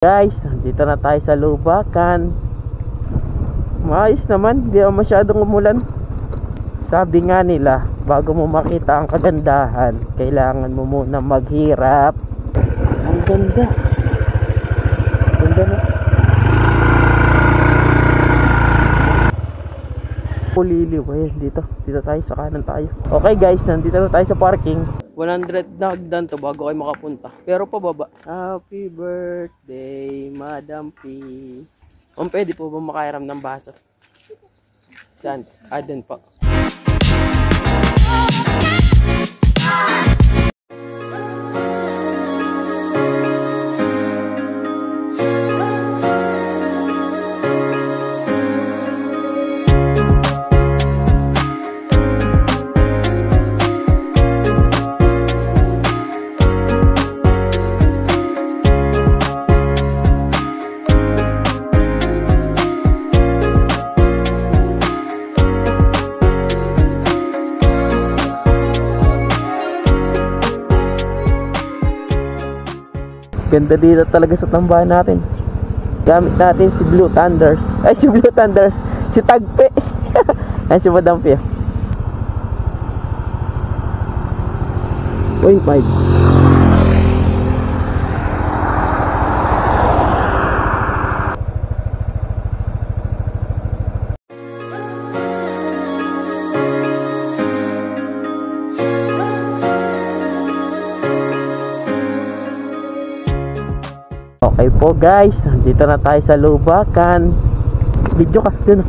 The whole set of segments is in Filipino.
Guys, nandito na tayo sa Lubacan. Maayos naman, di naman masyadong umulan. Sabi nga nila, bago mo makita ang kagandahan, kailangan mo muna maghirap. Ang ganda. Ganda na. Puliliw, ayun, dito tayo, sa kanan tayo. Okay guys, nandito na tayo sa parking. 100 na hagdan to bago kayo makapunta, pero pababa. Happy birthday Madam P. Pwede po ba makairam ng baso? Saan? Dun po. Ganda dito talaga sa tambahan natin. Gamit natin si Blue Thunders. Ay, si Blue Thunders. Si Tagpe. Ay, si Madam P. Uy, 5. Okay po guys, nandito na tayo sa Lubacan. Video ka dun.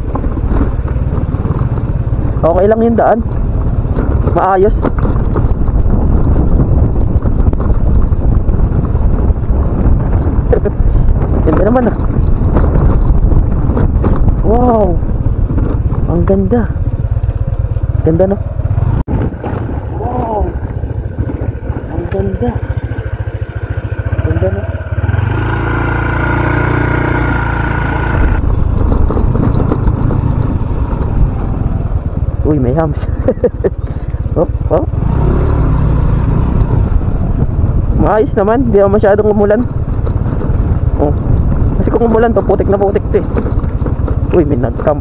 Okay lang yung daan, maayos. Ganda naman ah. Wow, ang ganda. Ganda no. Wow, ang ganda. Ganda no. Uy, may hams. Oh. Maayos naman, di naman masyadong umulan. Oh. Kasi kung umulan to, putik na putik to eh. Uy, may nag-camp.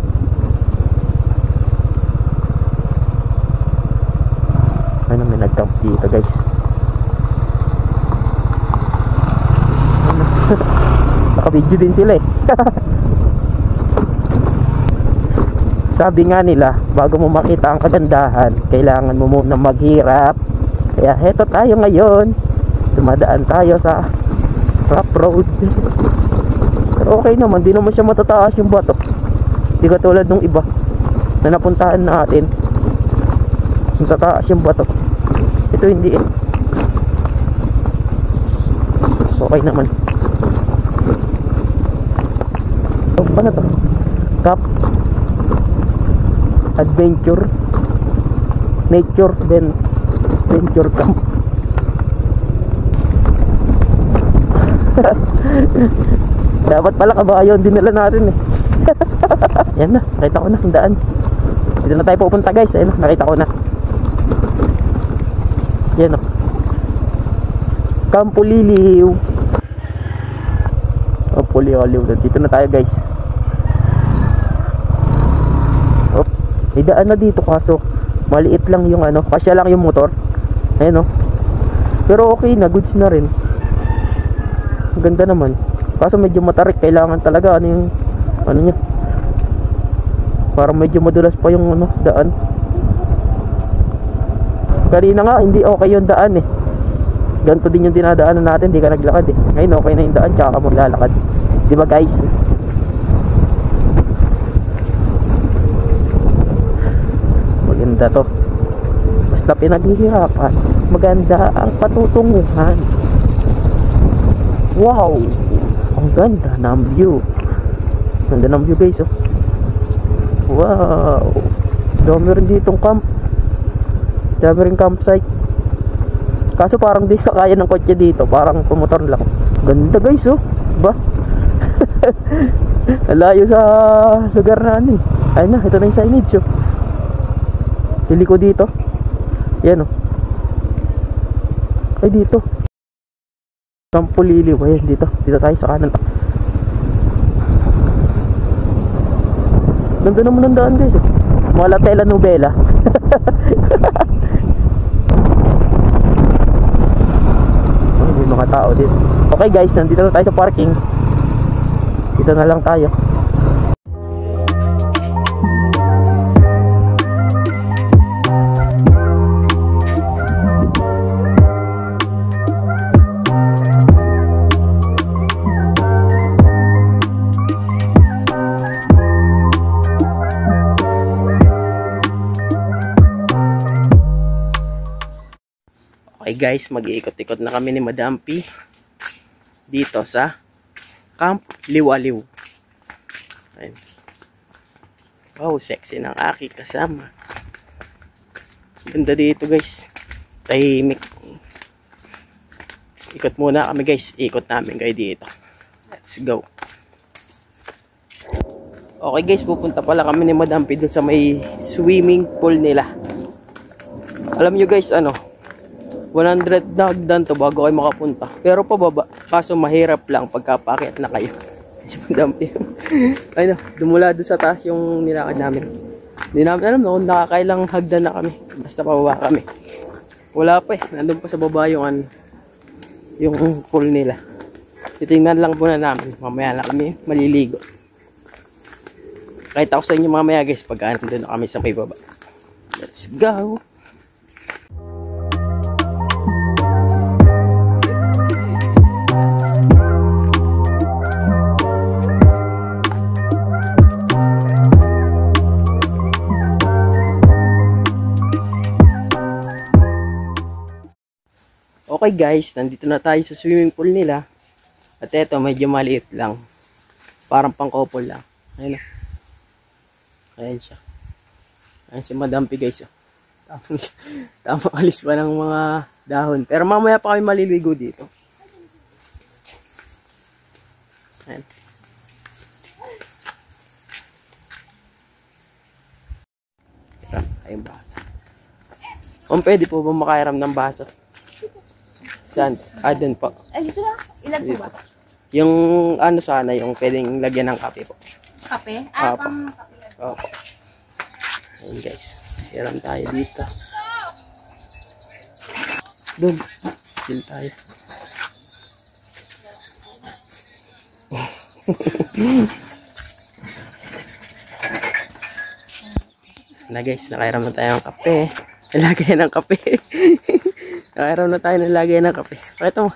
Ano, may nag-camp dito guys. Naka-video din sila eh. Sabi nga nila, bago mo makita ang kagandahan, kailangan mo muna maghirap. Kaya heto tayo ngayon. Dumadaan tayo sa rough road. Pero okay naman, di naman siya matataas yung bato. Di katulad nung iba na napuntahan natin, matataas yung bato. Ito hindi eh. Okay naman. So, paano to? Cap Adventure Nature then Venture Camp. Dapat pala kabayo dinala natin eh. Yan na, nakita ko na ang daan. Dito na tayo pupunta guys. Ayun na, nakita ko na. Yan o, Campo Liliw. Campo Liliw. Dito na tayo guys. May daan na dito kaso maliit lang yung ano, kasya lang yung motor. Ayun o. Pero okay na, goods na rin. Ang ganda naman. Kaso medyo matarik, kailangan talaga ano yung ano niya. Parang medyo madulas pa yung ano, daan. Kanina nga hindi okay yung daan eh. Ganito din yung dinadaanan natin, hindi ka naglakad eh. Ngayon okay na yung daan, tsaka ka maglalakad. Diba guys? Maganda to. Basta pinaghihirapan, maganda ang patutunguhan. Wow, ang ganda ng view. Ganda ng view guys oh. Wow, dami rin ditong camp. Dami rin campsite. Kaso parang di ka kaya ng kotse dito, parang pumotor lang. Ganda guys oh. Ba? Layo sa lugar na ano eh. Ayun na, ito na yung signage oh. Pili ko dito. Yan oh. Ay dito. Campo Liliw. Ayan, dito tayo sa kanan. Ganda naman ng daan guys. Mga telenovela. May mga tao dito. Okay guys, nandito na tayo sa parking. Dito na lang tayo. Okay guys, mag-iikot-ikot na kami ni Madam P dito sa Camp Liwaliw. Ayun. Wow, sexy ng aking kasama. Ganda dito guys. Tahimik. Ikot muna kami guys. Ikot namin kayo dito. Let's go. Okay guys, pupunta pala kami ni Madam P dun sa may swimming pool nila. Alam nyo guys, ano, 100 na hagdan to bago kayo makapunta. Pero pababa. Kaso mahirap lang pagkapakit na kayo. Ay no, dumula doon sa taas yung nilakad namin. Hindi namin alam no, nakakailang hagdan na kami. Basta pababa kami. Wala pa eh. Nandun pa sa baba yung pool nila. Titingnan lang muna namin. Mamaya na kami maliligo. Kahit ako sa inyo mamaya guys pag nandun na kami sa may baba. Let's go! Okay guys, nandito na tayo sa swimming pool nila. At eto, medyo maliit lang. Parang pang couple lang. Ayun na. Ayan siya. Ayan si Madam P guys. Tamang alis pa ng mga dahon. Pero mamaya pa kami maliligo dito. Ayan. Ayun basa. Pwede po ba makairam ng basa? Saan? Dun po. Ay, dito na. Ilan po ba? Yung ano sana, yung pwedeng lagyan ng kape po. Kape? Opo. Pang kape. Opo. Ayun guys. Hiram tayo dito. Doon. Chill tayo. Na guys, nakairam na tayo ng kape. Ilagay ng kape. Nakairam na tayo ng lagay ng kape. Pakita mo.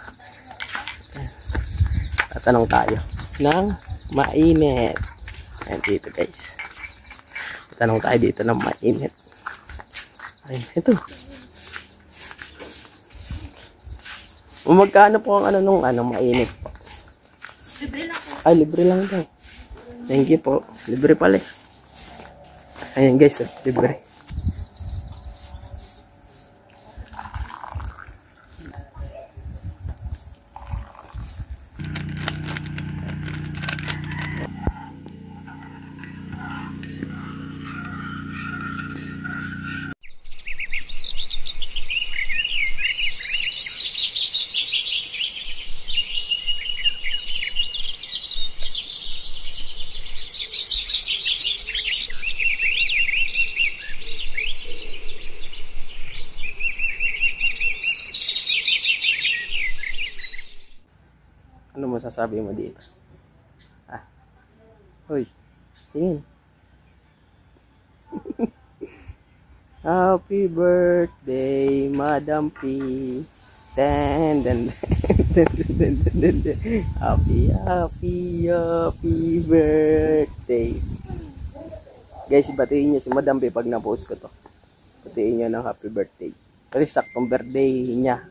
Tatanong tayo ng mainit. Ayan dito guys. Tatanong tayo dito ng mainit. Ayan, ito. Magkano po ang mainit po? Libre lang po. Ay, libre lang daw. Thank you po. Libre pala eh. Ayan guys, libre. Ano masasabi mo dito? Hoy, tingin. Happy birthday, Madam P. Dan, dan, dan, dan, dan, dan. Happy birthday. Guys, batiin niyo si Madam P pag na-post ko to. Batiin niyo ng happy birthday. Kasi saktong birthday niya.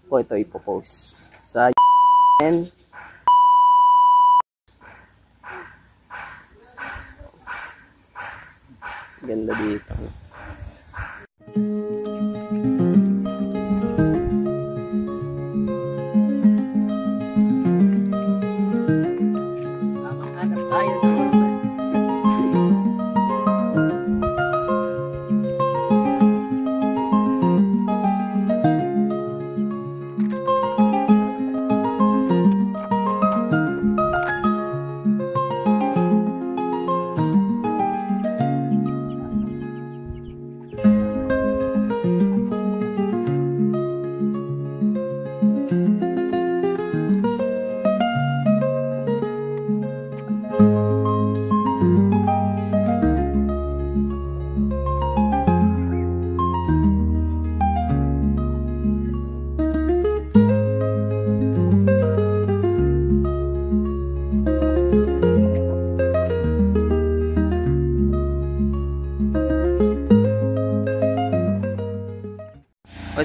Po ito ipopost sa and ganda dito. Hanap tayo ng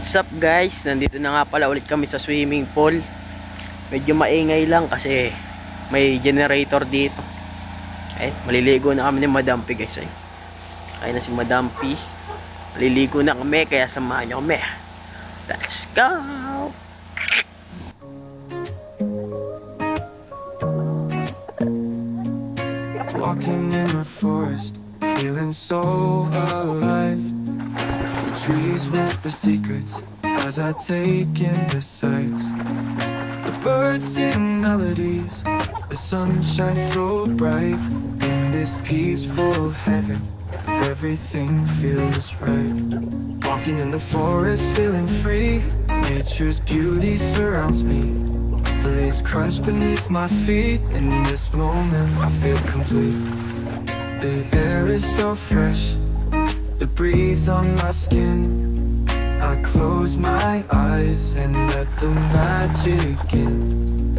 What's up guys? Nandito na nga pala ulit kami sa swimming pool. Medyo maingay lang kasi may generator dito. Ay, maliligo na kami ni Madam P guys. Ay na si Madam P. Maliligo na kami kaya samahan nyo kami. Let's go! Walking in the forest, feeling so alive. The trees whisper secrets as I take in the sights. The birds sing melodies, the sun shines so bright. In this peaceful heaven, everything feels right. Walking in the forest, feeling free. Nature's beauty surrounds me. The leaves crunch beneath my feet. In this moment I feel complete. The air is so fresh, the breeze on my skin. I close my eyes and let the magic in.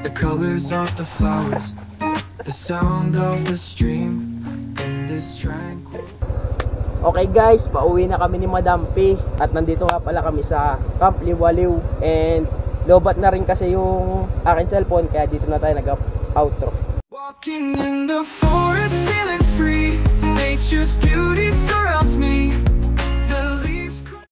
The colors of the flowers, the sound of the stream. In this tranquil. Okay guys, pauwi na kami ni Madam P. At nandito nga pala kami sa Camp Liwaliw. And lobat na rin kasi yung aking cellphone, kaya dito na tayo nag-outro. Walking in the forest, feeling free. Nature's beauty